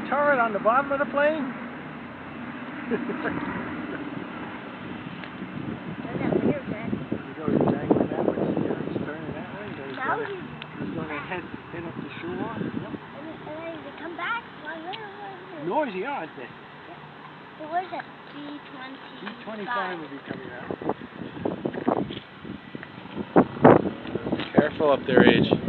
turret on the bottom of the plane? There's that weird guy. You go dangling that way, see how he's turning that way? Now He's going to head up the shore. Yep. And then they come back. Noisy, aren't they? Yeah. What is that? B-25. B-25 will be coming out. Careful up there, Age.